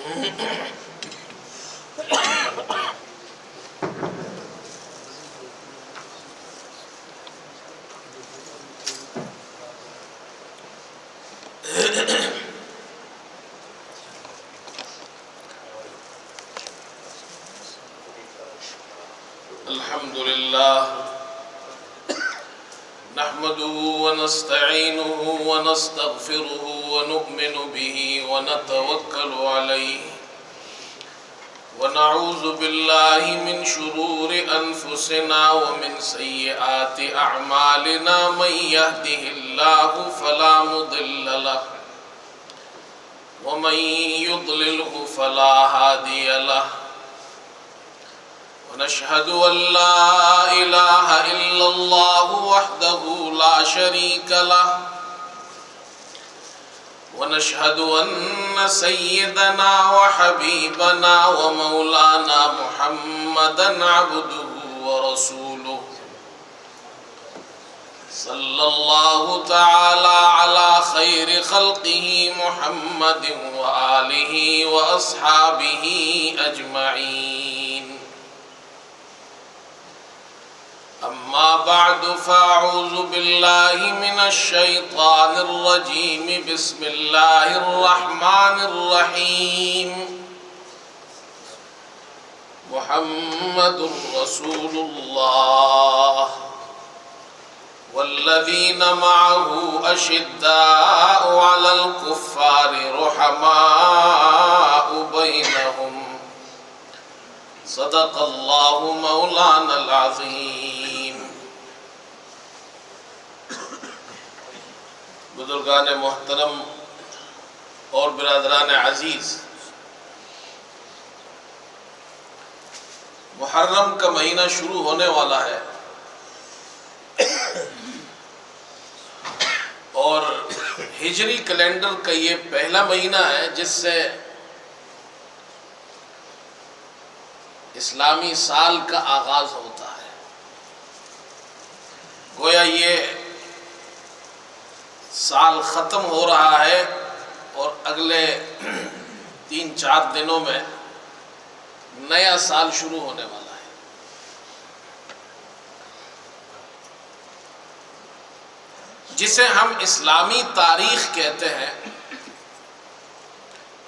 الحمد لله نحمده ونستعينه ونستغفره ونؤمن به ونتوكل عليه ونعوذ بالله من شرور أنفسنا ومن سيئات أعمالنا من يهده الله فلا مضل له ومن يضلله فلا هادي له ونشهد أن لا إله إلا الله وحده لا شريك له ونشهد أن سيدنا وحبيبنا ومولانا محمدا عبده ورسوله صلى الله تعالى على خير خلقه محمد وآله وأصحابه أجمعين أما بعد فأعوذ بالله من الشيطان الرجيم بسم الله الرحمن الرحيم محمد رسول الله والذين معه أشداء على الكفار رحماء بينهم صدق الله مولانا العظيم. بزرگان محترم اور برادران عزیز، محرم کا مہینہ شروع ہونے والا ہے اور ہجری کیلنڈر کا یہ پہلا مہینہ ہے جس سے اسلامی سال کا آغاز ہوتا ہے. گویا یہ سال ختم ہو رہا ہے اور اگلے 3-4 دنوں میں نیا سال شروع ہونے والا ہے. جسے ہم اسلامی تاریخ کہتے ہیں،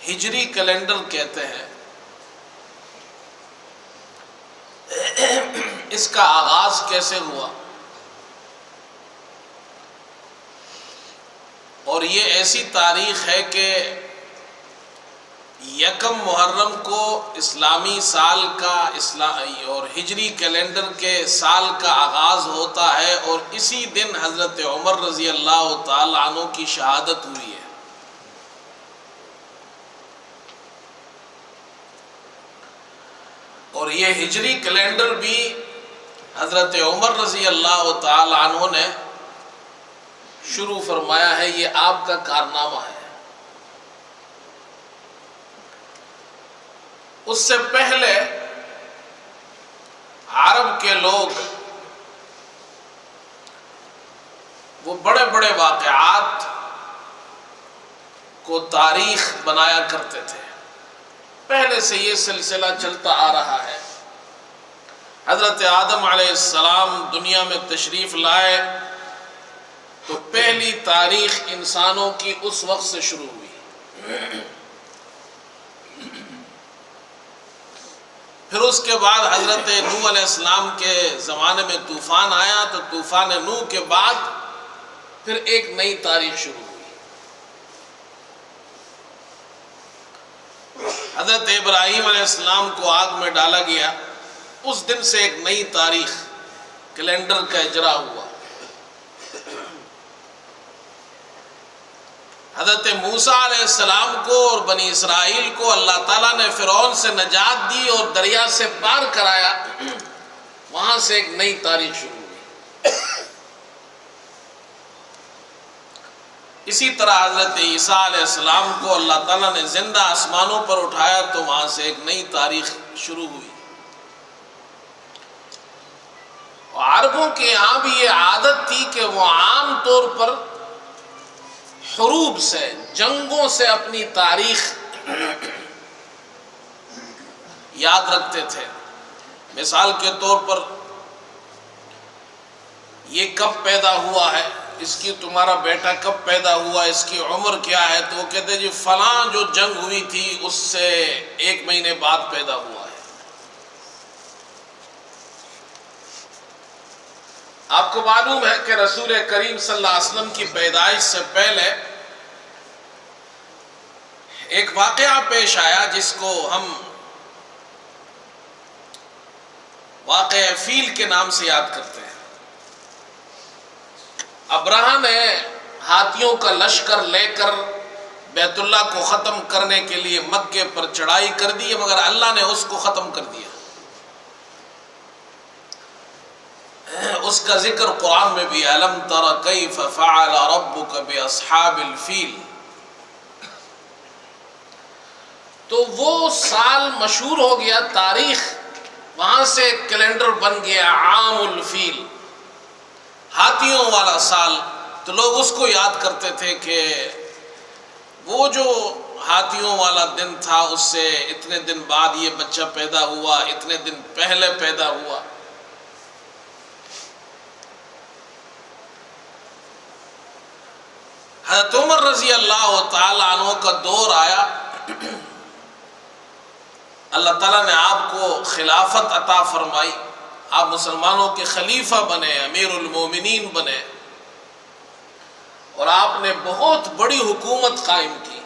ہجری کیلنڈر کہتے ہیں، اس کا آغاز کیسے ہوا؟ اور یہ ایسی تاریخ ہے کہ 1 محرم کو اسلامی سال کا اور ہجری کیلنڈر کے سال کا آغاز ہوتا ہے اور اسی دن حضرت عمر رضی اللہ تعالی عنہ کی شہادت ہوئی ہے. اور یہ ہجری کیلنڈر بھی حضرت عمر رضی اللہ تعالی عنہ نے شروع فرمایا ہے، یہ آپ کا کارنامہ ہے. اس سے پہلے عرب کے لوگ وہ بڑے بڑے واقعات کو تاریخ بنایا کرتے تھے. پہلے سے یہ سلسلہ چلتا آ رہا ہے. حضرت آدم علیہ السلام دنیا میں تشریف لائے تو پہلی تاریخ انسانوں کی اس وقت سے شروع ہوئی. پھر اس کے بعد حضرت نوح علیہ السلام کے زمانے میں طوفان آیا تو طوفان نوح کے بعد پھر ایک نئی تاریخ شروع ہوئی. حضرت ابراہیم علیہ السلام کو آگ میں ڈالا گیا، اس دن سے ایک نئی تاریخ کیلنڈر کا اجرا ہوا. حضرت موسیٰ علیہ السلام کو اور بنی اسرائیل کو اللہ تعالیٰ نے فرعون سے نجات دی اور دریا سے پار کرایا، وہاں سے ایک نئی تاریخ شروع ہوئی. اسی طرح حضرت عیسیٰ علیہ السلام کو اللہ تعالیٰ نے زندہ آسمانوں پر اٹھایا تو وہاں سے ایک نئی تاریخ شروع ہوئی. عربوں کے یہاں بھی یہ عادت تھی کہ وہ عام طور پر حروب سے، جنگوں سے اپنی تاریخ یاد رکھتے تھے۔ مثال کے طور پر یہ کب پیدا ہوا ہے، اس کی تمہارا بیٹا کب پیدا ہوا، اس کی عمر کیا ہے، تو وہ کہتے جی فلاں جو جنگ ہوئی تھی اس سے 1 مہینے بعد پیدا ہوا ہے۔ آپ کو معلوم ہے کہ رسول کریم صلی اللہ علیہ وسلم کی پیدائش سے پہلے ایک واقعہ پیش آیا جس کو ہم واقعہ فیل کے نام سے یاد کرتے ہیں۔ ابرہہ نے ہاتھیوں کا لشکر لے کر بیت اللہ کو ختم کرنے کے لیے مکے پر چڑھائی کر دی، مگر اللہ نے اس کو ختم کر دیا۔ اس کا ذکر قرآن میں بھی أَلَمْ تَرَ كَيْفَ فَعَلَ رَبُّكَ بِأَصْحَابِ الْفِيلِ، تو وہ سال مشہور ہو گیا، تاریخ وہاں سے کیلنڈر بن گیا عام الفیل، ہاتھیوں والا سال۔ تو لوگ اس کو یاد کرتے تھے کہ وہ جو ہاتھیوں والا دن تھا اس سے اتنے دن بعد یہ بچہ پیدا ہوا، اتنے دن پہلے پیدا ہوا۔ حضرت عمر رضی اللہ تعالی عنہ کا دور آیا، اللہ تعالیٰ نے آپ کو خلافت عطا فرمائی، آپ مسلمانوں کے خلیفہ بنے، امیر المومنین بنے، اور آپ نے بہت بڑی حکومت قائم کی۔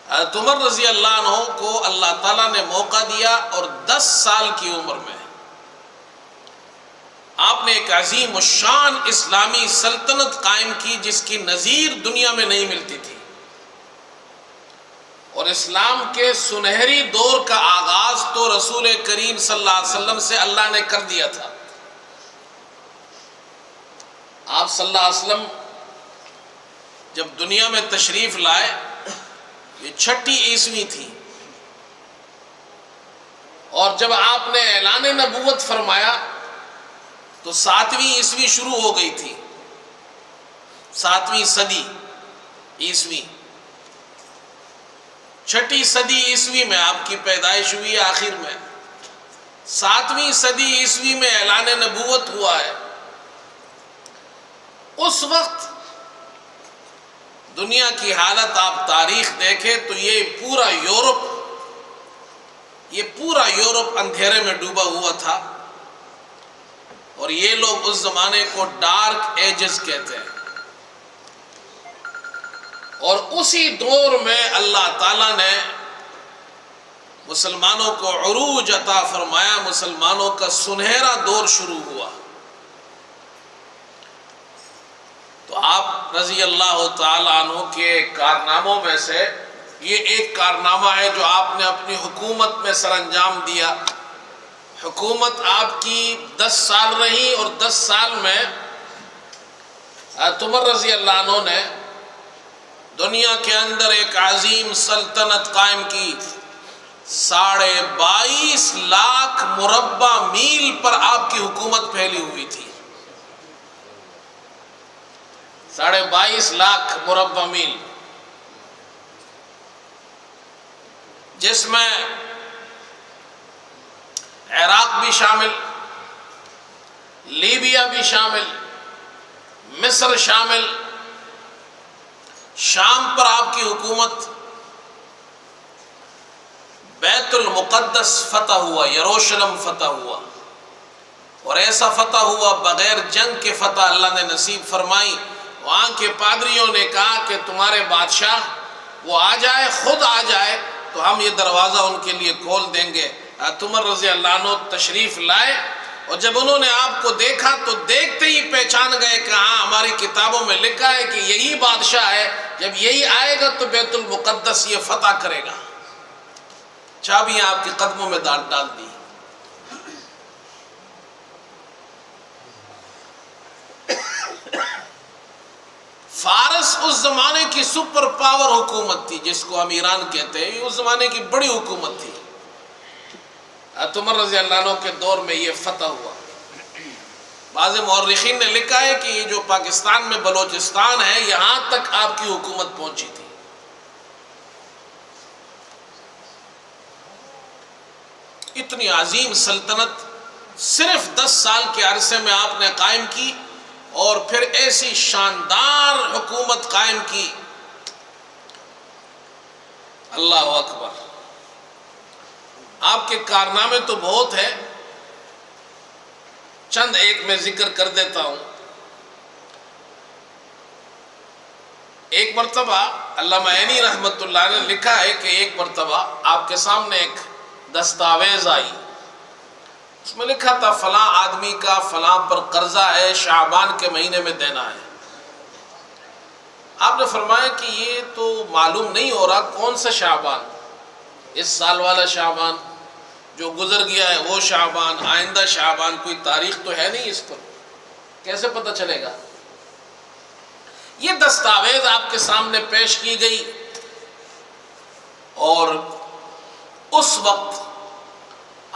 حضرت عمر رضی اللہ عنہ کو اللہ تعالیٰ نے موقع دیا اور 10 سال کی عمر میں آپ نے ایک عظیم الشان اسلامی سلطنت قائم کی جس کی نظیر دنیا میں نہیں ملتی تھی، اور اسلام کے سنہری دور کا آغاز تو رسول کریم صلی اللہ علیہ وسلم سے اللہ نے کر دیا تھا۔ آپ صلی اللہ علیہ وسلم جب دنیا میں تشریف لائے، یہ 6 عیسوی تھی، اور جب آپ نے اعلان نبوت فرمایا تو 7ویں عیسوی شروع ہو گئی تھی، 7ویں صدی عیسوی، 6 صدی عیسوی میں آپ کی پیدائش ہوئی ہے، آخر میں 7ویں صدی عیسوی میں اعلان نبوت ہوا ہے۔ اس وقت دنیا کی حالت آپ تاریخ دیکھیں تو یہ پورا یورپ اندھیرے میں ڈوبا ہوا تھا، اور یہ لوگ اس زمانے کو ڈارک ایجز کہتے ہیں۔ اور اسی دور میں اللہ تعالیٰ نے مسلمانوں کو عروج عطا فرمایا، مسلمانوں کا سنہرا دور شروع ہوا۔ تو آپ رضی اللہ تعالیٰ عنہ کے کارناموں میں سے یہ ایک کارنامہ ہے جو آپ نے اپنی حکومت میں سر انجام دیا۔ حکومت آپ کی 10 سال رہی، اور 10 سال میں عمر رضی اللہ عنہ نے دنیا کے اندر ایک عظیم سلطنت قائم کی۔ 22.5 لاکھ مربع میل پر آپ کی حکومت پھیلی ہوئی تھی، 22.5 لاکھ مربع میل، جس میں عراق بھی شامل، لیبیا بھی شامل، مصر شامل، شام پر آپ کی حکومت، بیت المقدس فتح ہوا، یروشلم فتح ہوا، اور ایسا فتح ہوا بغیر جنگ کے فتح اللہ نے نصیب فرمائی۔ وہاں کے پادریوں نے کہا کہ تمہارے بادشاہ وہ آ جائے، خود آ جائے تو ہم یہ دروازہ ان کے لیے کھول دیں گے۔ عمر رضی اللہ عنہ تشریف لائے، اور جب انہوں نے آپ کو دیکھا تو دیکھتے ہی پہچان گئے کہ ہاں ہماری کتابوں میں لکھا ہے کہ یہی بادشاہ ہے، جب یہی آئے گا تو بیت المقدس یہ فتح کرے گا۔ چابیاں آپ کے قدموں میں ڈال دی۔ فارس اس زمانے کی سپر پاور حکومت تھی، جس کو ہم ایران کہتے ہیں، اس زمانے کی بڑی حکومت تھی۔ عمر رضی اللہ عنہ کے دور میں یہ فتح ہوا۔ بعض مورخین نے لکھا ہے کہ یہ جو پاکستان میں بلوچستان ہے، یہاں تک آپ کی حکومت پہنچی تھی۔ اتنی عظیم سلطنت صرف 10 سال کے عرصے میں آپ نے قائم کی، اور پھر ایسی شاندار حکومت قائم کی، اللہ اکبر۔ آپ کے کارنامے تو بہت ہیں، چند ایک میں ذکر کر دیتا ہوں۔ ایک مرتبہ علامہ عینی رحمۃ اللہ نے لکھا ہے کہ ایک مرتبہ آپ کے سامنے ایک دستاویز آئی، اس میں لکھا تھا فلاں آدمی کا فلاں پر قرضہ ہے، شعبان کے مہینے میں دینا ہے۔ آپ نے فرمایا کہ یہ تو معلوم نہیں ہو رہا کون سا شعبان، اس سال والا شعبان، جو گزر گیا ہے وہ شعبان، آئندہ شعبان، کوئی تاریخ تو ہے نہیں اس پر، کیسے پتہ چلے گا؟ یہ دستاویز آپ کے سامنے پیش کی گئی، اور اس وقت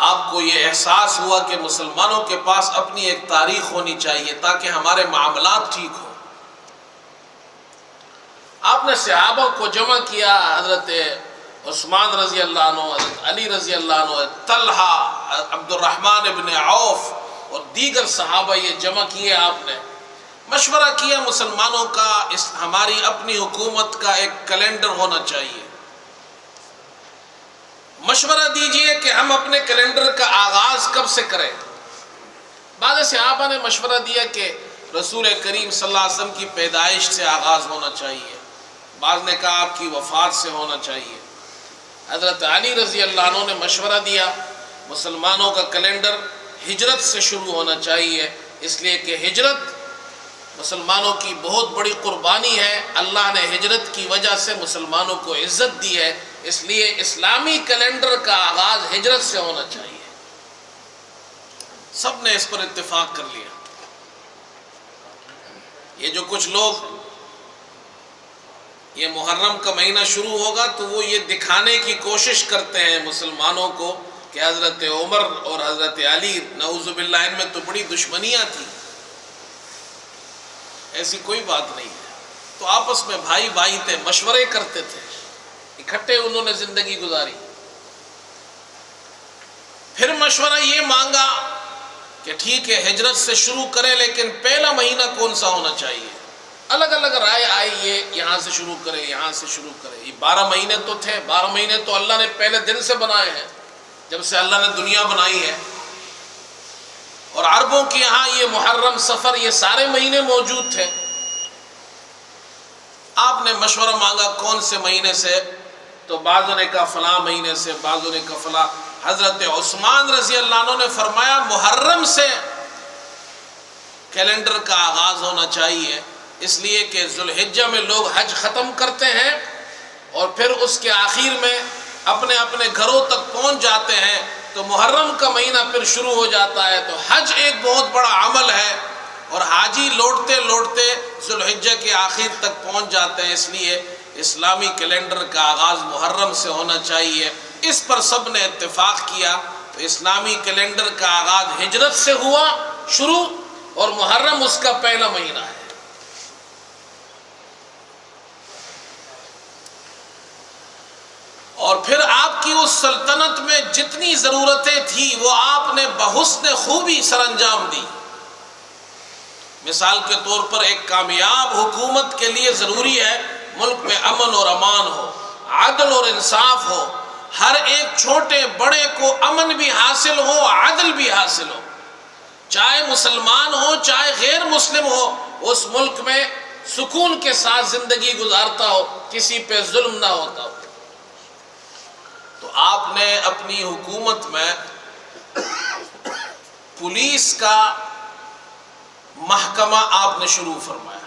آپ کو یہ احساس ہوا کہ مسلمانوں کے پاس اپنی ایک تاریخ ہونی چاہیے تاکہ ہمارے معاملات ٹھیک ہوں۔ آپ نے صحابہ کو جمع کیا، حضرت عثمان رضی اللہ عنہ، حضرت علی رضی اللہ عنہ، طلحہ، عبد الرحمن ابن عوف اور دیگر صحابہ یہ جمع کیے، آپ نے مشورہ کیا مسلمانوں کا ہماری اپنی حکومت کا ایک کیلنڈر ہونا چاہیے، مشورہ دیجئے کہ ہم اپنے کیلنڈر کا آغاز کب سے کریں۔ بعض صحابہ نے مشورہ دیا کہ رسول کریم صلی اللہ علیہ وسلم کی پیدائش سے آغاز ہونا چاہیے، بعض نے کہا آپ کی وفات سے ہونا چاہیے۔ حضرت علی رضی اللہ عنہ نے مشورہ دیا مسلمانوں کا کیلنڈر ہجرت سے شروع ہونا چاہیے، اس لیے کہ ہجرت مسلمانوں کی بہت بڑی قربانی ہے، اللہ نے ہجرت کی وجہ سے مسلمانوں کو عزت دی ہے، اس لیے اسلامی کیلنڈر کا آغاز ہجرت سے ہونا چاہیے۔ سب نے اس پر اتفاق کر لیا۔ یہ جو کچھ لوگ یہ محرم کا مہینہ شروع ہوگا تو وہ یہ دکھانے کی کوشش کرتے ہیں مسلمانوں کو کہ حضرت عمر اور حضرت علی نعوذ باللہ ان میں تو بڑی دشمنیاں تھیں، ایسی کوئی بات نہیں ہے، تو آپس میں بھائی بھائی تھے، مشورے کرتے تھے، اکٹھے انہوں نے زندگی گزاری۔ پھر مشورہ یہ مانگا کہ ٹھیک ہے ہجرت سے شروع کریں، لیکن پہلا مہینہ کون سا ہونا چاہیے؟ الگ الگ رائے آئی، یہ یہاں سے شروع کریں، یہاں سے شروع کریں۔ یہ 12 مہینے تو تھے، 12 مہینے تو اللہ نے پہلے دن سے بنائے ہیں جب سے اللہ نے دنیا بنائی ہے، اور عربوں کے یہاں یہ محرم، صفر، یہ سارے مہینے موجود تھے۔ آپ نے مشورہ مانگا کون سے مہینے سے، تو بعضوں نے کہا فلاں مہینے سے، بعضوں نے کہا فلاں۔ حضرت عثمان رضی اللہ عنہ نے فرمایا محرم سے کیلنڈر کا آغاز ہونا چاہیے، اس لیے کہ ذوالحجہ میں لوگ حج ختم کرتے ہیں اور پھر اس کے آخر میں اپنے اپنے گھروں تک پہنچ جاتے ہیں، تو محرم کا مہینہ پھر شروع ہو جاتا ہے۔ تو حج ایک بہت بڑا عمل ہے، اور حاجی لوٹتے لوٹتے ذوالحجہ کے آخر تک پہنچ جاتے ہیں، اس لیے اسلامی کیلنڈر کا آغاز محرم سے ہونا چاہیے۔ اس پر سب نے اتفاق کیا، تو اسلامی کیلنڈر کا آغاز ہجرت سے ہوا شروع، اور محرم اس کا پہلا مہینہ ہے۔ اور پھر آپ کی اس سلطنت میں جتنی ضرورتیں تھیں وہ آپ نے بحسن خوبی سر انجام دی۔ مثال کے طور پر ایک کامیاب حکومت کے لیے ضروری ہے ملک میں امن اور امان ہو، عدل اور انصاف ہو، ہر ایک چھوٹے بڑے کو امن بھی حاصل ہو، عدل بھی حاصل ہو، چاہے مسلمان ہو چاہے غیر مسلم ہو، اس ملک میں سکون کے ساتھ زندگی گزارتا ہو، کسی پہ ظلم نہ ہوتا ہو۔ تو آپ نے اپنی حکومت میں پولیس کا محکمہ آپ نے شروع فرمایا،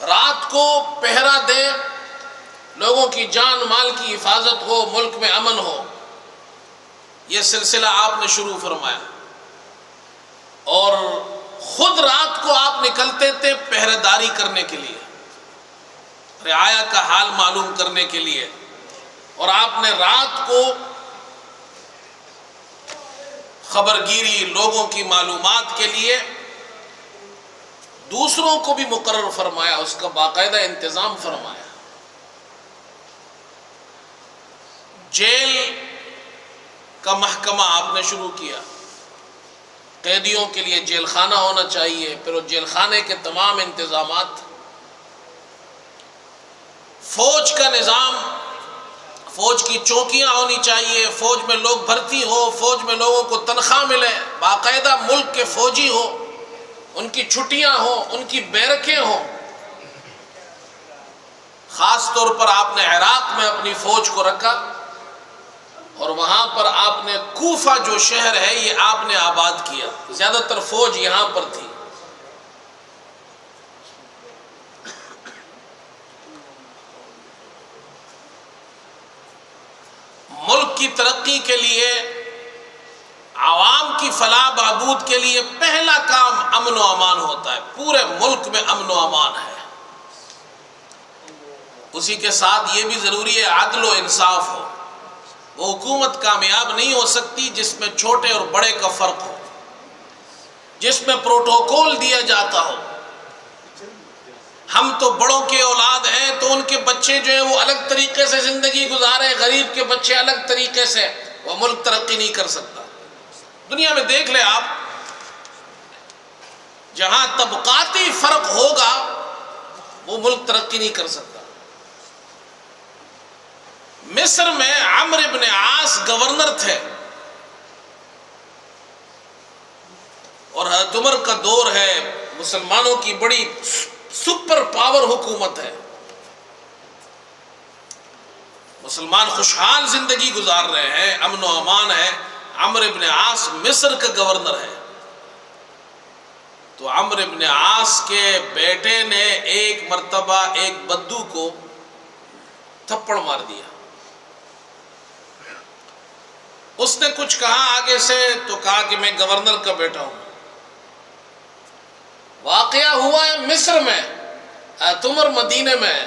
رات کو پہرا دے، لوگوں کی جان مال کی حفاظت ہو، ملک میں امن ہو، یہ سلسلہ آپ نے شروع فرمایا۔ اور خود رات کو آپ نکلتے تھے پہرے داری کرنے کے لیے، رعایا کا حال معلوم کرنے کے لیے، اور آپ نے رات کو خبرگیری، لوگوں کی معلومات کے لیے دوسروں کو بھی مقرر فرمایا، اس کا باقاعدہ انتظام فرمایا۔ جیل کا محکمہ آپ نے شروع کیا، قیدیوں کے لیے جیل خانہ ہونا چاہیے، پھر وہ جیل خانے کے تمام انتظامات، فوج کا نظام، فوج کی چوکیاں ہونی چاہیے، فوج میں لوگ بھرتی ہو، فوج میں لوگوں کو تنخواہ ملے، باقاعدہ ملک کے فوجی ہو، ان کی چھٹیاں ہوں، ان کی بیرکیں ہوں۔ خاص طور پر آپ نے عراق میں اپنی فوج کو رکھا، اور وہاں پر آپ نے کوفہ جو شہر ہے یہ آپ نے آباد کیا، زیادہ تر فوج یہاں پر تھی۔ ملک کی ترقی کے لیے، عوام کی فلاح بہبود کے لیے پہلا کام امن و امان ہوتا ہے، پورے ملک میں امن و امان ہے۔ اسی کے ساتھ یہ بھی ضروری ہے عدل و انصاف ہو۔ وہ حکومت کامیاب نہیں ہو سکتی جس میں چھوٹے اور بڑے کا فرق ہو، جس میں پروٹوکول دیا جاتا ہو۔ ہم تو بڑوں کے اولاد ہیں تو ان کے بچے جو ہیں وہ الگ طریقے سے زندگی گزارے، غریب کے بچے الگ طریقے سے، وہ ملک ترقی نہیں کر سکتا۔ دنیا میں دیکھ لیں آپ، جہاں طبقاتی فرق ہوگا وہ ملک ترقی نہیں کر سکتا۔ مصر میں عمرو بن عاص گورنر تھے، اور حضرت عمر کا دور ہے، مسلمانوں کی بڑی سپر پاور حکومت ہے، مسلمان خوشحال زندگی گزار رہے ہیں، امن و امان ہے۔ عمرو بن عاص مصر کا گورنر ہے، تو عمرو بن عاص کے بیٹے نے ایک مرتبہ ایک بدو کو تھپڑ مار دیا۔ اس نے کچھ کہا آگے سے تو کہا کہ میں گورنر کا بیٹا ہوں۔ واقعہ ہوا ہے مصر میں، عمر مدینے میں۔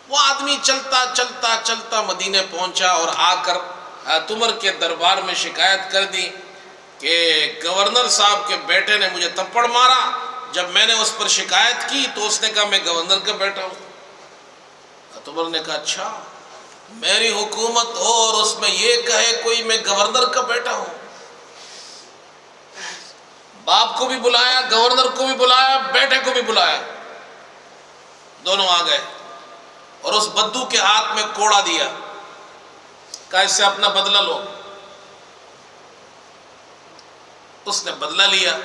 وہ آدمی چلتا چلتا چلتا مدینے پہنچا اور آ کر عمر کے دربار میں شکایت کر دی کہ گورنر صاحب کے بیٹے نے مجھے تھپڑ مارا۔ جب میں نے اس پر شکایت کی تو اس نے کہا میں گورنر کا بیٹا ہوں۔ عمر نے کہا اچھا، میری حکومت ہو اور اس میں یہ کہے کوئی میں گورنر کا بیٹا ہوں۔ باپ کو بھی بلایا، گورنر کو بھی بلایا، بیٹے کو بھی بلایا، دونوں آ گئے اور اس بدو کے ہاتھ میں کوڑا دیا، کہا اس سے اپنا بدلہ لو۔ اس نے بدلہ لیا،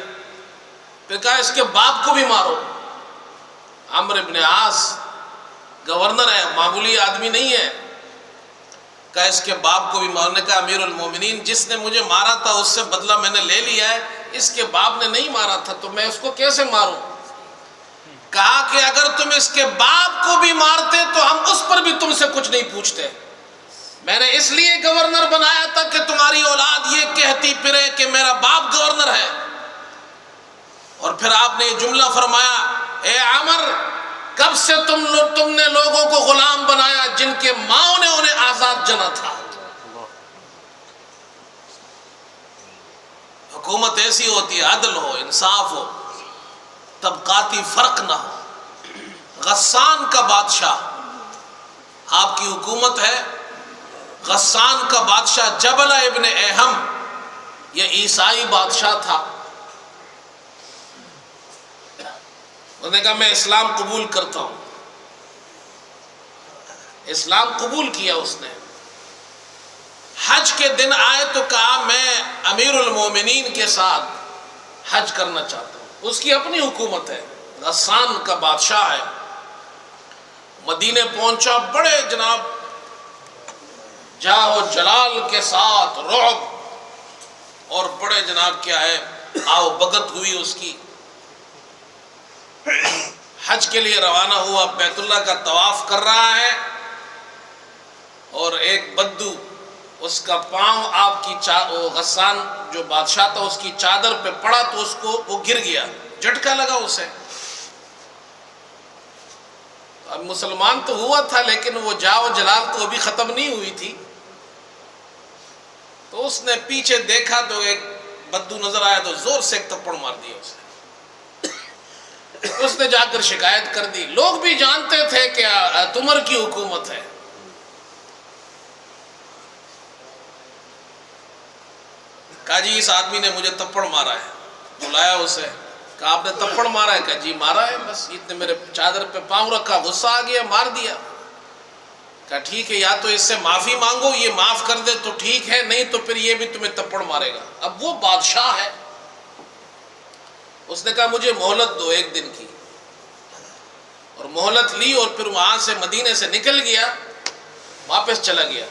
پھر کہا اس کے باپ کو بھی مارو۔ عمرو بن عاص گورنر ہے، معمولی آدمی نہیں ہے، کہا اس کے باپ کو بھی مارو۔ نے کہا امیر المومنین جس نے مجھے مارا تھا اس سے بدلہ میں نے لے لیا ہے، اس کے باپ نے نہیں مارا تھا تو میں اس کو کیسے ماروں؟ کہا کہ اگر تم اس کے باپ کو بھی مارتے تو ہم اس پر بھی تم سے کچھ نہیں پوچھتے۔ میں نے اس لیے گورنر بنایا تھا کہ تمہاری اولاد یہ کہتی پھرے کہ میرا باپ گورنر ہے۔ اور پھر آپ نے یہ جملہ فرمایا، اے عمر کب سے تم نے لوگوں کو غلام بنایا جن کے ماؤں نے انہیں آزاد جنا تھا۔ حکومت ایسی ہوتی ہے، عدل ہو، انصاف ہو، طبقاتی فرق نہ ہو۔ غسان کا بادشاہ آپ کی حکومت ہے، غسان کا بادشاہ جبلہ ابن اہم یہ عیسائی بادشاہ تھا۔ اس نے کہا میں اسلام قبول کرتا ہوں، اسلام قبول کیا اس نے۔ حج کے دن آئے تو کہا میں امیر المومنین کے ساتھ حج کرنا چاہتا ہوں۔ اس کی اپنی حکومت ہے، غسان کا بادشاہ ہے۔ مدینے پہنچا، بڑے جناب جاہ و جلال کے ساتھ، رعب اور بڑے جناب کیا ہے آؤ بگت ہوئی اس کی۔ حج کے لیے روانہ ہوا، بیت اللہ کا طواف کر رہا ہے، اور ایک بدو اس کا پاؤں آپ کی غسان جو بادشاہ تھا اس کی چادر پہ پڑا تو اس کو وہ گر گیا، جھٹکا لگا اسے۔ اب مسلمان تو ہوا تھا لیکن وہ جاہ و جلال تو ابھی ختم نہیں ہوئی تھی، تو اس نے پیچھے دیکھا تو ایک بدو نظر آیا تو زور سے ایک تھپڑ مار دیا اسے۔ اس نے جا کر شکایت کر دی۔ لوگ بھی جانتے تھے کہ عمر کی حکومت ہے، کہا جی اس آدمی نے مجھے تپڑ مارا ہے. بلایا اسے, کہا آپ نے تپڑ مارا ہے؟ کہا جی مارا ہے, بس اتنے میرے چادر پہ پاؤں رکھا, غصہ آ گیا, مار دیا. کہا ٹھیک ہے, یا تو اس سے معافی مانگو, یہ معاف کر دے تو ٹھیک ہے, نہیں تو پھر یہ بھی تمہیں تپڑ مارے گا. اب وہ بادشاہ ہے. اس نے کہا مجھے مہلت دو 1 دن کی, اور مہلت لی, اور پھر وہاں سے مدینے سے نکل گیا, واپس چلا گیا.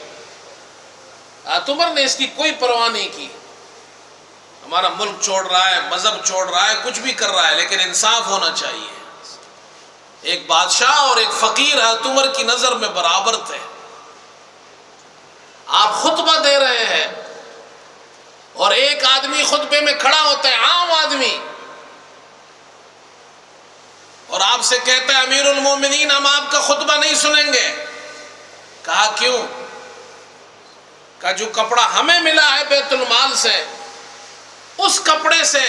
عمر نے اس کی کوئی پرواہ نہیں کی. ہمارا ملک چھوڑ رہا ہے, مذہب چھوڑ رہا ہے, کچھ بھی کر رہا ہے, لیکن انصاف ہونا چاہیے. ایک بادشاہ اور ایک فقیر حضرت عمر کی نظر میں برابر تھے. آپ خطبہ دے رہے ہیں اور ایک آدمی خطبے میں کھڑا ہوتا ہے, عام آدمی, اور آپ سے کہتا ہے امیر المومنین ہم آپ کا خطبہ نہیں سنیں گے. کہا کیوں؟ کہا جو کپڑا ہمیں ملا ہے بیت المال سے, اس کپڑے سے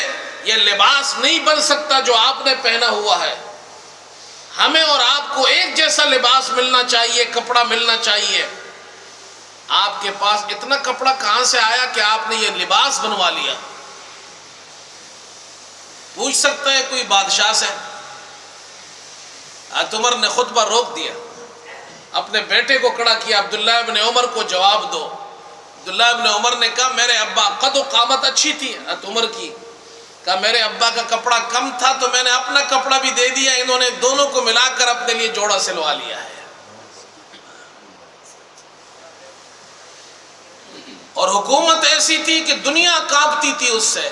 یہ لباس نہیں بن سکتا جو آپ نے پہنا ہوا ہے. ہمیں اور آپ کو ایک جیسا لباس ملنا چاہیے, کپڑا ملنا چاہیے. آپ کے پاس اتنا کپڑا کہاں سے آیا کہ آپ نے یہ لباس بنوا لیا؟ پوچھ سکتا ہے کوئی بادشاہ سے؟ حضرت عمر نے خطبہ روک دیا, اپنے بیٹے کو کھڑا کیا, عبداللہ ابن عمر کو جواب دو. عبداللہ ابن عمر نے کہا میرے ابا قد و قامت اچھی تھی حضرت عمر کی, کہا میرے ابا کا کپڑا کم تھا تو میں نے اپنا کپڑا بھی دے دیا, انہوں نے دونوں کو ملا کر اپنے لیے جوڑا سلوا لیا ہے. اور حکومت ایسی تھی کہ دنیا کانپتی تھی اس سے.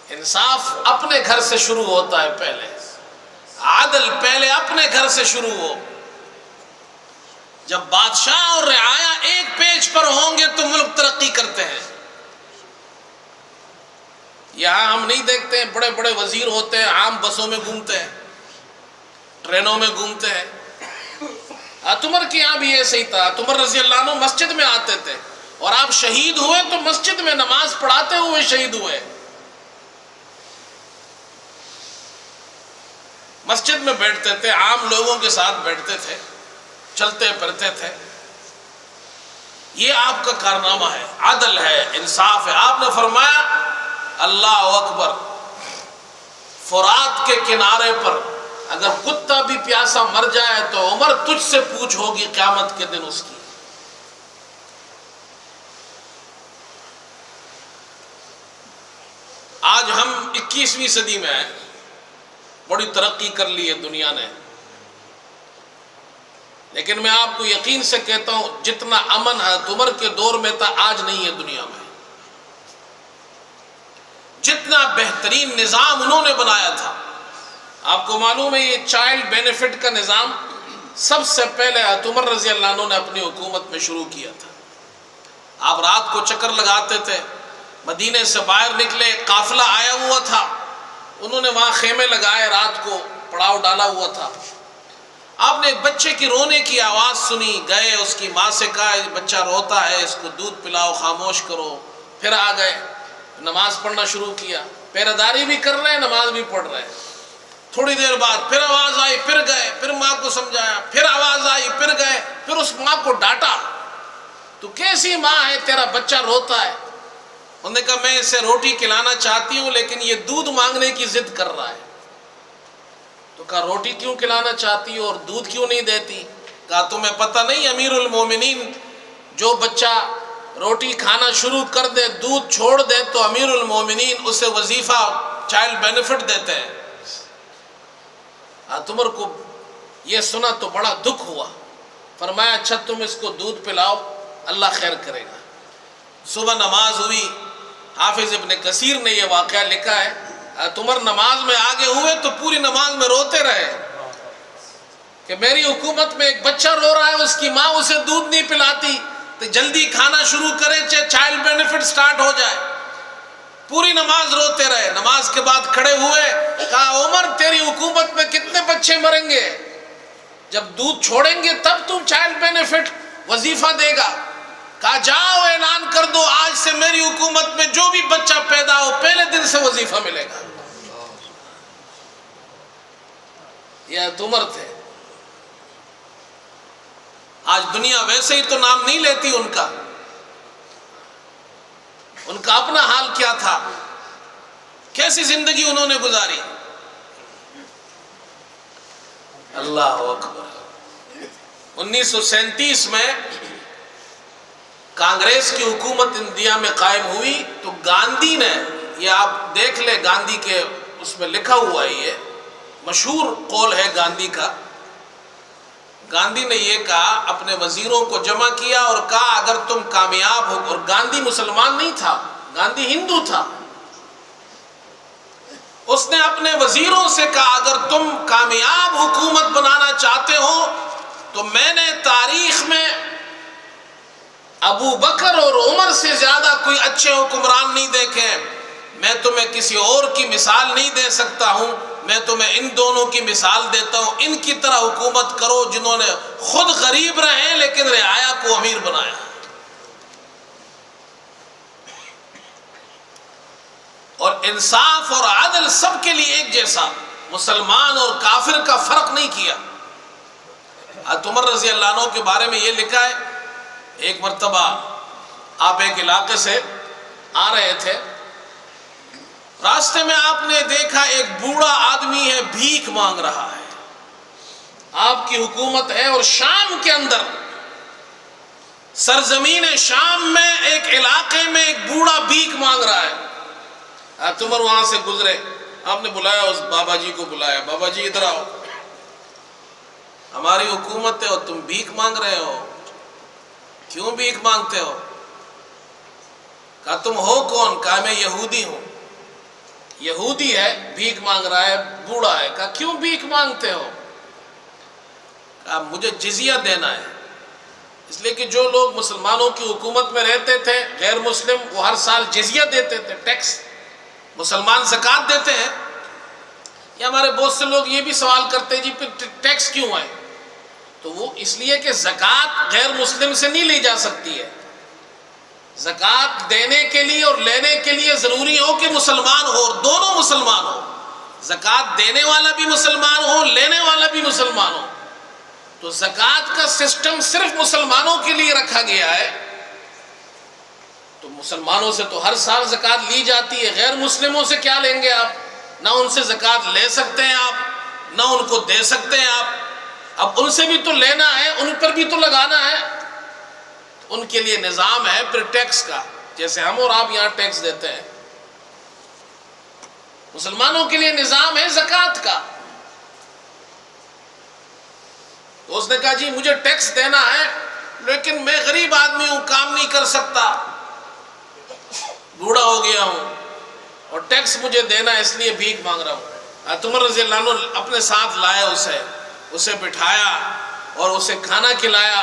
انصاف اپنے گھر سے شروع ہوتا ہے, پہلے عادل پہلے اپنے گھر سے شروع ہو. جب بادشاہ اور رعایا ایک پیج پر ہوں گے تو ملک ترقی کرتے ہیں. یہاں ہم نہیں دیکھتے ہیں, بڑے بڑے وزیر ہوتے ہیں, عام بسوں میں گھومتے ہیں, ٹرینوں میں گھومتے ہیں. عمر کے یہاں بھی ایسے ہی تھا. عمر رضی اللہ عنہ مسجد میں آتے تھے, اور آپ شہید ہوئے تو مسجد میں نماز پڑھاتے ہوئے شہید ہوئے. مسجد میں بیٹھتے تھے, عام لوگوں کے ساتھ بیٹھتے تھے, چلتے پھرتے تھے. یہ آپ کا کارنامہ ہے, عدل ہے, انصاف ہے. آپ نے فرمایا اللہ اکبر, فرات کے کنارے پر اگر کتا بھی پیاسا مر جائے تو عمر تجھ سے پوچھ ہوگی قیامت کے دن اس کی. آج ہم 21ویں صدی میں ہیں, بڑی ترقی کر لی ہے دنیا نے, لیکن میں آپ کو یقین سے کہتا ہوں جتنا امن حضرت عمر کے دور میں تھا آج نہیں ہے دنیا میں. جتنا بہترین نظام انہوں نے بنایا تھا. آپ کو معلوم ہے یہ چائلڈ بینیفٹ کا نظام سب سے پہلے حضرت عمر رضی اللہ عنہ نے اپنی حکومت میں شروع کیا تھا. آپ رات کو چکر لگاتے تھے, مدینے سے باہر نکلے, قافلہ آیا ہوا تھا, انہوں نے وہاں خیمے لگائے, رات کو پڑاؤ ڈالا ہوا تھا. آپ نے ایک بچے کی رونے کی آواز سنی, گئے اس کی ماں سے کہا بچہ روتا ہے, اس کو دودھ پلاؤ, خاموش کرو. پھر آ گئے, نماز پڑھنا شروع کیا, پہرہ داری بھی کر رہے ہیں, نماز بھی پڑھ رہے ہیں. تھوڑی دیر بعد پھر آواز آئی, پھر گئے, پھر ماں کو سمجھایا, پھر آواز آئی, پھر گئے, پھر اس ماں کو ڈانٹا, تو کیسی ماں ہے, تیرا بچہ روتا ہے. انہوں نے کہا میں اسے روٹی کھلانا چاہتی ہوں لیکن یہ دودھ مانگنے کی ضد کر رہا ہے. تو کہا روٹی کیوں کھلانا چاہتی ہو اور دودھ کیوں نہیں دیتی؟ کہا تمہیں پتہ نہیں امیر المومنین جو بچہ روٹی کھانا شروع کر دے, دودھ چھوڑ دے, تو امیر المومنین اسے وظیفہ چائلڈ بینیفٹ دیتے ہیں. عمر کو یہ سنا تو بڑا دکھ ہوا. فرمایا اچھا تم اس کو دودھ پلاؤ, اللہ خیر کرے گا. صبح نماز ہوئی, حافظ ابن کثیر نے یہ واقعہ لکھا ہے, عمر نماز میں آگے ہوئے تو پوری نماز میں روتے رہے کہ میری حکومت میں ایک بچہ رو رہا ہے, اس کی ماں اسے دودھ نہیں پلاتی, تو جلدی کھانا شروع کرے, چاہے چائلڈ بینیفٹ سٹارٹ ہو جائے. پوری نماز روتے رہے. نماز کے بعد کھڑے ہوئے, کہا عمر تیری حکومت میں کتنے بچے مریں گے, جب دودھ چھوڑیں گے تب تم چائلڈ بینیفٹ وظیفہ دے گا. کہا جاؤ اعلان کر دو آج سے میری حکومت میں جو بھی بچہ پیدا ہو پہلے دن سے وظیفہ ملے گا. یہ عمر تھے. آج دنیا ویسے ہی تو نام نہیں لیتی ان کا, ان کا اپنا حال کیا تھا، کیسی زندگی انہوں نے گزاری. اللہ اکبر. 1937 میں کانگریس کی حکومت انڈیا میں قائم ہوئی تو گاندھی نے، یہ آپ دیکھ لیں گاندھی کے اس میں لکھا ہوا ہے، یہ مشہور قول ہے گاندھی کا. گاندھی نے یہ کہا، اپنے وزیروں کو جمع کیا اور کہا اگر تم کامیاب ہو، اور گاندھی مسلمان نہیں تھا، گاندھی ہندو تھا. اس نے اپنے وزیروں سے کہا اگر تم کامیاب حکومت بنانا چاہتے ہو تو میں نے تاریخ میں ابو بکر اور عمر سے زیادہ کوئی اچھے حکمران نہیں دیکھے. میں تمہیں کسی اور کی مثال نہیں دے سکتا ہوں، میں تمہیں ان دونوں کی مثال دیتا ہوں. ان کی طرح حکومت کرو جنہوں نے خود غریب رہے لیکن رعایا کو امیر بنایا. اور انصاف اور عدل سب کے لیے ایک جیسا، مسلمان اور کافر کا فرق نہیں کیا. عمر رضی اللہ عنہ کے بارے میں یہ لکھا ہے، ایک مرتبہ آپ ایک علاقے سے آ رہے تھے، راستے میں آپ نے دیکھا ایک بوڑھا آدمی ہے بھیک مانگ رہا ہے. آپ کی حکومت ہے اور شام کے اندر، سرزمین شام میں ایک علاقے میں ایک بوڑھا بھیک مانگ رہا ہے. عمر وہاں سے گزرے، آپ نے بلایا، اس بابا جی کو بلایا، بابا جی ادھر آؤ، ہماری حکومت ہے اور تم بھیک مانگ رہے ہو، کیوں بھیک مانگتے ہو؟ کہا تم ہو کون؟ کہا میں یہودی ہوں. یہودی ہے بھیک مانگ رہا ہے، بوڑھا ہے. کہا کیوں بھیک مانگتے ہو؟ کہا مجھے جزیہ دینا ہے. اس لیے کہ جو لوگ مسلمانوں کی حکومت میں رہتے تھے غیر مسلم، وہ ہر سال جزیہ دیتے تھے، ٹیکس. مسلمان زکوٰۃ دیتے ہیں. یا ہمارے بہت سے لوگ یہ بھی سوال کرتے ہیں جی پھر ٹیکس کیوں ہے؟ تو وہ اس لیے کہ زکوٰۃ غیر مسلم سے نہیں لی جا سکتی ہے. زکوٰۃ دینے کے لیے اور لینے کے لیے ضروری ہو کہ مسلمان ہو، اور دونوں مسلمان ہو. زکوٰۃ دینے والا بھی مسلمان ہو، لینے والا بھی مسلمان ہو. تو زکوٰۃ کا سسٹم صرف مسلمانوں کے لیے رکھا گیا ہے. تو مسلمانوں سے تو ہر سال زکوٰۃ لی جاتی ہے، غیر مسلموں سے کیا لیں گے آپ؟ نہ ان سے زکوٰۃ لے سکتے ہیں آپ، نہ ان کو دے سکتے ہیں آپ. اب ان سے بھی تو لینا ہے، ان پر بھی تو لگانا ہے. ان کے لیے نظام ہے پھر ٹیکس کا، جیسے ہم اور آپ یہاں ٹیکس دیتے ہیں. مسلمانوں کے لیے نظام ہے زکوٰۃ کا. تو اس نے کہا جی مجھے ٹیکس دینا ہے لیکن میں غریب آدمی ہوں، کام نہیں کر سکتا، بوڑھا ہو گیا ہوں اور ٹیکس مجھے دینا ہے، اس لیے بھیک مانگ رہا ہوں. عمر رضی اللہ عنہ اپنے ساتھ لائے، اسے بٹھایا اور اسے کھانا کھلایا،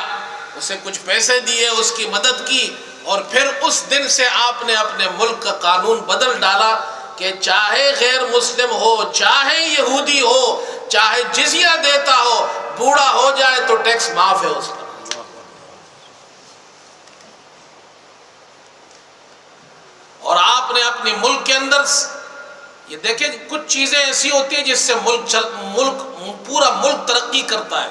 اسے کچھ پیسے دیے، اس کی مدد کی. اور پھر اس دن سے آپ نے اپنے ملک کا قانون بدل ڈالا کہ چاہے غیر مسلم ہو، چاہے یہودی ہو، چاہے جزیہ دیتا ہو، بوڑھا ہو جائے تو ٹیکس معاف ہے اس پر. اور آپ نے اپنے ملک کے اندر یہ دیکھیں کچھ چیزیں ایسی ہوتی ہیں جس سے پورا ملک ترقی کرتا ہے.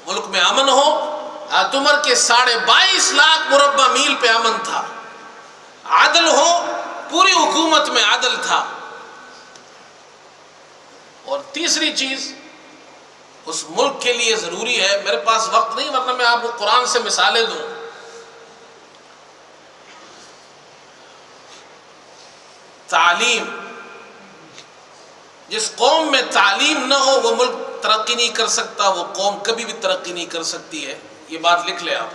ملک میں امن ہو. عمر کے 22.5 لاکھ مربع میل پہ امن تھا. عدل ہو، پوری حکومت میں عدل تھا. اور تیسری چیز اس ملک کے لیے ضروری ہے، میرے پاس وقت نہیں ورنہ میں آپ کو قرآن سے مثالیں دوں. تعلیم. جس قوم میں تعلیم نہ ہو وہ ملک ترقی نہیں کر سکتا، وہ قوم کبھی بھی ترقی نہیں کر سکتی ہے. یہ بات لکھ لیں آپ.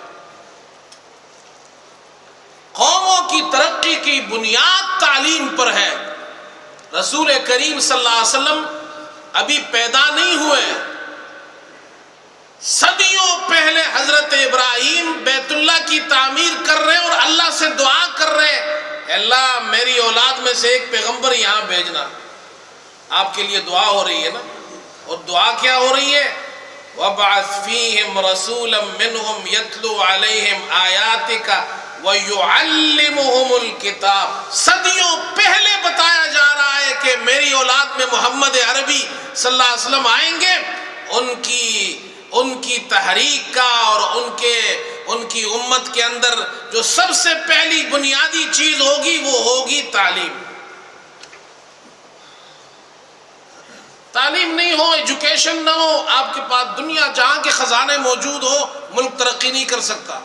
قوموں کی ترقی کی بنیاد تعلیم پر ہے. رسول کریم صلی اللہ علیہ وسلم ابھی پیدا نہیں ہوئے، صدیوں پہلے حضرت ابراہیم بیت اللہ کی تعمیر کر رہے اور اللہ سے دعا کر رہے، اللہ میری اولاد میں سے ایک پیغمبر یہاں بھیجنا. آپ کے لیے دعا ہو رہی ہے نا. اور دعا کیا ہو رہی ہے؟ وَابْعَثْ فِيهِمْ رَسُولًا مِّنْهُمْ يَتْلُو عَلَيْهِمْ آيَاتِكَ وَيُعَلِّمُهُمُ الْكِتَابَ. صدیوں پہلے بتایا جا رہا ہے کہ میری اولاد میں محمد عربی صلی اللہ علیہ وسلم آئیں گے. ان کی تحریک کا اور ان کے ان کی امت کے اندر جو سب سے پہلی بنیادی چیز ہوگی وہ ہوگی تعلیم۔ تعلیم نہیں ہو، ایجوکیشن نہ ہو، آپ کے پاس دنیا جہاں کے خزانے موجود ہو، ملک ترقی نہیں کر سکتا۔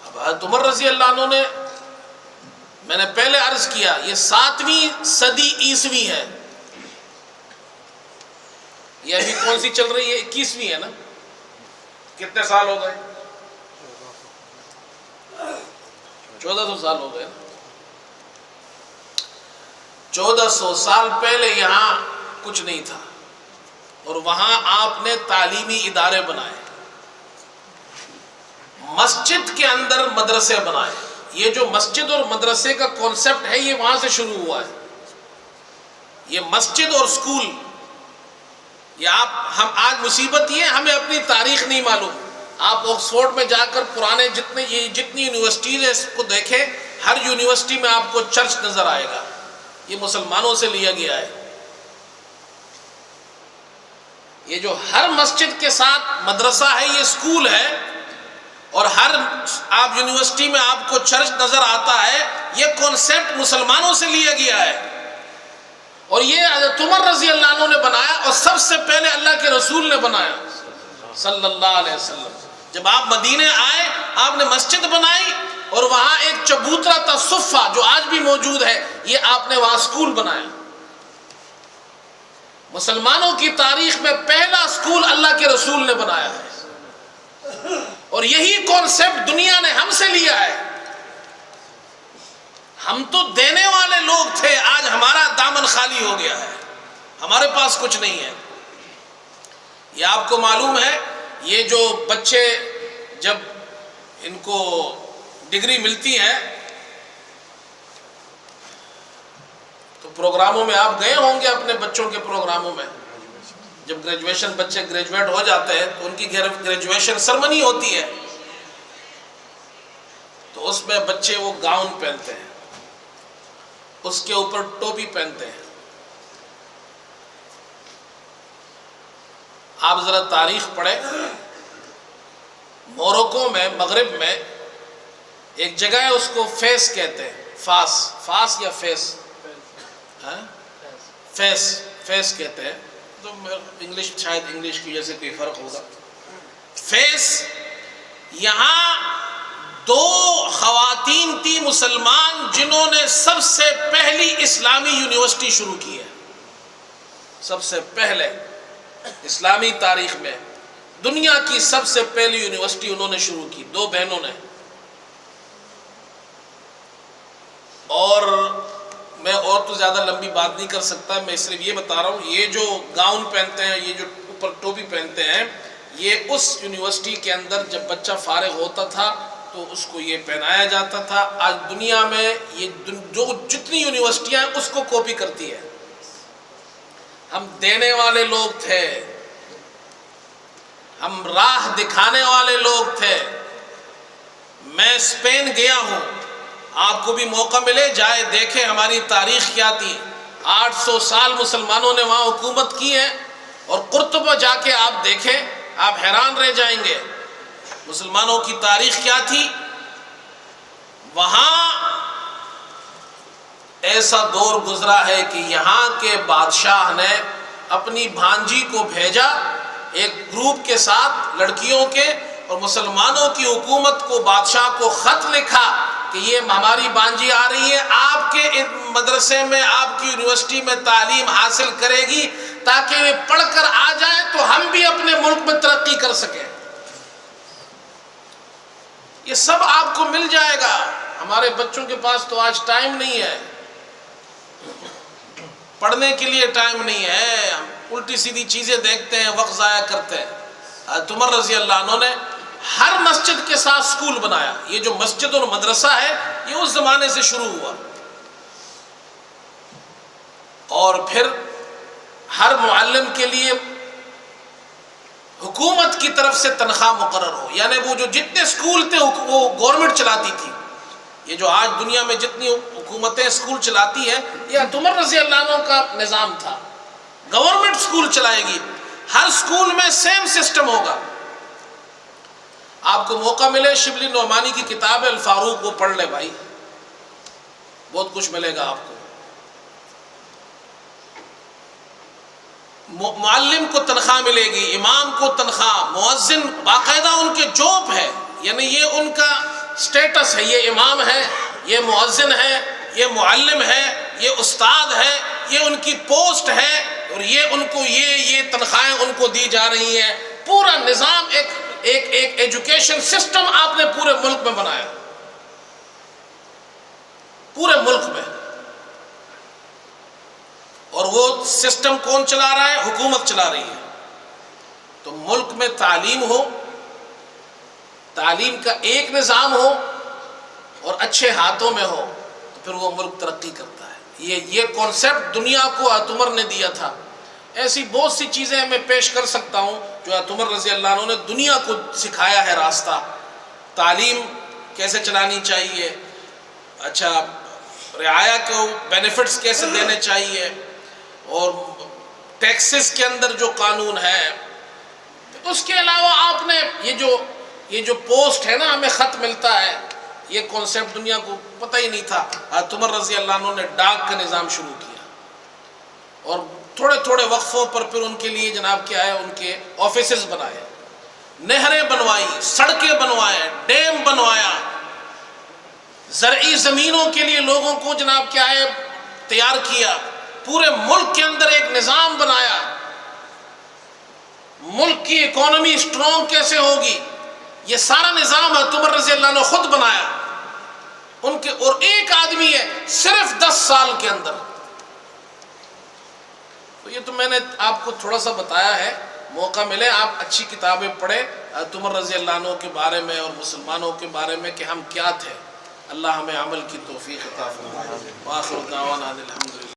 اب حضرت عمر رضی اللہ عنہ نے، میں نے پہلے عرض کیا، یہ 7ویں صدی عیسوی ہے، یہ ابھی کون سی چل رہی ہے؟ 21ویں ہے نا؟ کتنے سال ہو گئے؟ 1400 سال ہو گئے نا؟ 1400 سال پہلے یہاں کچھ نہیں تھا، اور وہاں آپ نے تعلیمی ادارے بنائے، مسجد کے اندر مدرسے بنائے۔ یہ جو مسجد اور مدرسے کا کانسیپٹ ہے یہ وہاں سے شروع ہوا ہے۔ یہ مسجد اور سکول، یہ ہم آج مصیبت یہ ہمیں اپنی تاریخ نہیں معلوم۔ آپ آکسفورڈ میں جا کر پرانے جتنی یونیورسٹیز ہیں اس کو دیکھیں، ہر یونیورسٹی میں آپ کو چرچ نظر آئے گا، یہ مسلمانوں سے لیا گیا ہے۔ یہ جو ہر مسجد کے ساتھ مدرسہ ہے یہ سکول ہے، اور ہر آپ یونیورسٹی میں آپ کو چرچ نظر آتا ہے، یہ کانسیپٹ مسلمانوں سے لیا گیا ہے، اور یہ حضرت عمر رضی اللہ عنہ نے بنایا، اور سب سے پہلے اللہ کے رسول نے بنایا صلی اللہ علیہ وسلم۔ جب آپ مدینے آئے آپ نے مسجد بنائی، اور وہاں ایک چبوترا تھا صفہ جو آج بھی موجود ہے، یہ آپ نے وہاں سکول بنایا۔ مسلمانوں کی تاریخ میں پہلا سکول اللہ کے رسول نے بنایا ہے، اور یہی کانسیپٹ دنیا نے ہم سے لیا ہے۔ ہم تو دینے والے لوگ تھے، آج ہمارا دامن خالی ہو گیا ہے، ہمارے پاس کچھ نہیں ہے۔ یہ آپ کو معلوم ہے، یہ جو بچے جب ان کو ڈگری ملتی ہے تو پروگراموں میں آپ گئے ہوں گے، اپنے بچوں کے پروگراموں میں جب گریجویشن بچے گریجویٹ ہو جاتے ہیں تو ان کی گریجویشن سرمنی ہوتی ہے، تو اس میں بچے وہ گاؤن پہنتے ہیں، اس کے اوپر ٹوپی پہنتے ہیں۔ آپ ذرا تاریخ پڑھیں، موروکو میں، مغرب میں ایک جگہ ہے، اس کو فیس کہتے ہیں، فاس یا فیس، فیس کہتے ہیں، تو انگلش شاید انگلش کی وجہ سے کوئی فرق ہوگا۔ فیس، یہاں 2 خواتین تھی مسلمان جنہوں نے سب سے پہلی اسلامی یونیورسٹی شروع کی ہے، سب سے پہلے اسلامی تاریخ میں دنیا کی سب سے پہلی یونیورسٹی انہوں نے شروع کی، 2 بہنوں نے۔ اور میں اور تو زیادہ لمبی بات نہیں کر سکتا، میں صرف یہ بتا رہا ہوں، یہ جو گاؤن پہنتے ہیں، یہ جو اوپر ٹوپی پہنتے ہیں، یہ اس یونیورسٹی کے اندر جب بچہ فارغ ہوتا تھا تو اس کو یہ پہنایا جاتا تھا۔ آج دنیا میں یہ جو جتنی یونیورسٹیاں ہیں اس کو کاپی کرتی ہے۔ ہم دینے والے لوگ تھے، ہم راہ دکھانے والے لوگ تھے۔ میں اسپین گیا ہوں، آپ کو بھی موقع ملے جائے دیکھیں ہماری تاریخ کیا تھی۔ 800 سال مسلمانوں نے وہاں حکومت کی ہے، اور قرطبہ جا کے آپ دیکھیں، آپ حیران رہ جائیں گے مسلمانوں کی تاریخ کیا تھی۔ وہاں ایسا دور گزرا ہے کہ یہاں کے بادشاہ نے اپنی بھانجی کو بھیجا ایک گروپ کے ساتھ لڑکیوں کے، اور مسلمانوں کی حکومت کو، بادشاہ کو خط لکھا کہ یہ ہماری بانجی آ رہی ہے، آپ کے مدرسے میں، آپ کی یونیورسٹی میں تعلیم حاصل کرے گی، تاکہ وہ پڑھ کر آ جائیں تو ہم بھی اپنے ملک میں ترقی کر سکیں۔ یہ سب آپ کو مل جائے گا۔ ہمارے بچوں کے پاس تو آج ٹائم نہیں ہے، پڑھنے کے لیے ٹائم نہیں ہے، ہم الٹی سیدھی چیزیں دیکھتے ہیں، وقت ضائع کرتے ہیں۔ حضرت عمر رضی اللہ عنہ نے ہر مسجد کے ساتھ سکول بنایا۔ یہ جو مسجد اور مدرسہ ہے یہ اس زمانے سے شروع ہوا، اور پھر ہر معلم کے لیے حکومت کی طرف سے تنخواہ مقرر ہو، یعنی وہ جو جتنے سکول تھے وہ گورنمنٹ چلاتی تھی۔ یہ جو آج دنیا میں جتنی حکومتیں سکول چلاتی ہیں، یہ حضرت عمر رضی اللہ عنہ کا نظام تھا۔ گورنمنٹ سکول چلائے گی، ہر سکول میں سیم سسٹم ہوگا، آپ کو موقع ملے شبلی نعمانی کی کتاب ہے الفاروق، وہ پڑھ لے بھائی، بہت کچھ ملے گا آپ کو۔ معلم کو تنخواہ ملے گی، امام کو تنخواہ، مؤذن باقاعدہ ان کے جاب ہے، یعنی یہ ان کا سٹیٹس ہے، یہ امام ہے، یہ مؤذن ہے، یہ معلم ہے، یہ استاد ہے، یہ ان کی پوسٹ ہے، اور یہ ان کو یہ تنخواہیں ان کو دی جا رہی ہیں۔ پورا نظام ایک ایجوکیشن سسٹم آپ نے پورے ملک میں بنایا، پورے ملک میں۔ اور وہ سسٹم کون چلا رہا ہے؟ حکومت چلا رہی ہے۔ تو ملک میں تعلیم ہو، تعلیم کا ایک نظام ہو اور اچھے ہاتھوں میں ہو تو پھر وہ ملک ترقی کرتا ہے۔ یہ کانسیپٹ دنیا کو حضرت عمر نے دیا تھا۔ ایسی بہت سی چیزیں میں پیش کر سکتا ہوں جو حضرت عمر رضی اللہ عنہ نے دنیا کو سکھایا ہے راستہ، تعلیم کیسے چلانی چاہیے، اچھا رعایا کو بینیفٹس کیسے دینے چاہیے، اور ٹیکسز کے اندر جو قانون ہے۔ اس کے علاوہ آپ نے یہ جو پوسٹ ہے نا، ہمیں خط ملتا ہے، یہ کانسیپٹ دنیا کو پتہ ہی نہیں تھا۔ حضرت عمر رضی اللہ عنہ نے ڈاک کا نظام شروع کیا، اور تھوڑے تھوڑے وقفوں پر پھر ان کے لیے جناب کیا ہے، ان کے آفیسز بنائے، نہریں بنوائی، سڑکیں بنوائے، ڈیم بنوایا، زرعی زمینوں کے لیے لوگوں کو جناب کیا ہے تیار کیا، پورے ملک کے اندر ایک نظام بنایا۔ ملک کی اکانومی سٹرونگ کیسے ہوگی، یہ سارا نظام حضرت عمر رضی اللہ عنہ خود بنایا ان کے، اور ایک آدمی ہے صرف 10 سال کے اندر۔ تو یہ تو میں نے آپ کو تھوڑا سا بتایا ہے، موقع ملے آپ اچھی کتابیں پڑھیں حضرت عمر رضی اللہ عنہ کے بارے میں اور مسلمانوں کے بارے میں کہ ہم کیا تھے۔ اللہ ہمیں عمل کی توفیق عطا فرمائے۔ وآخر دعوانا الحمدللہ۔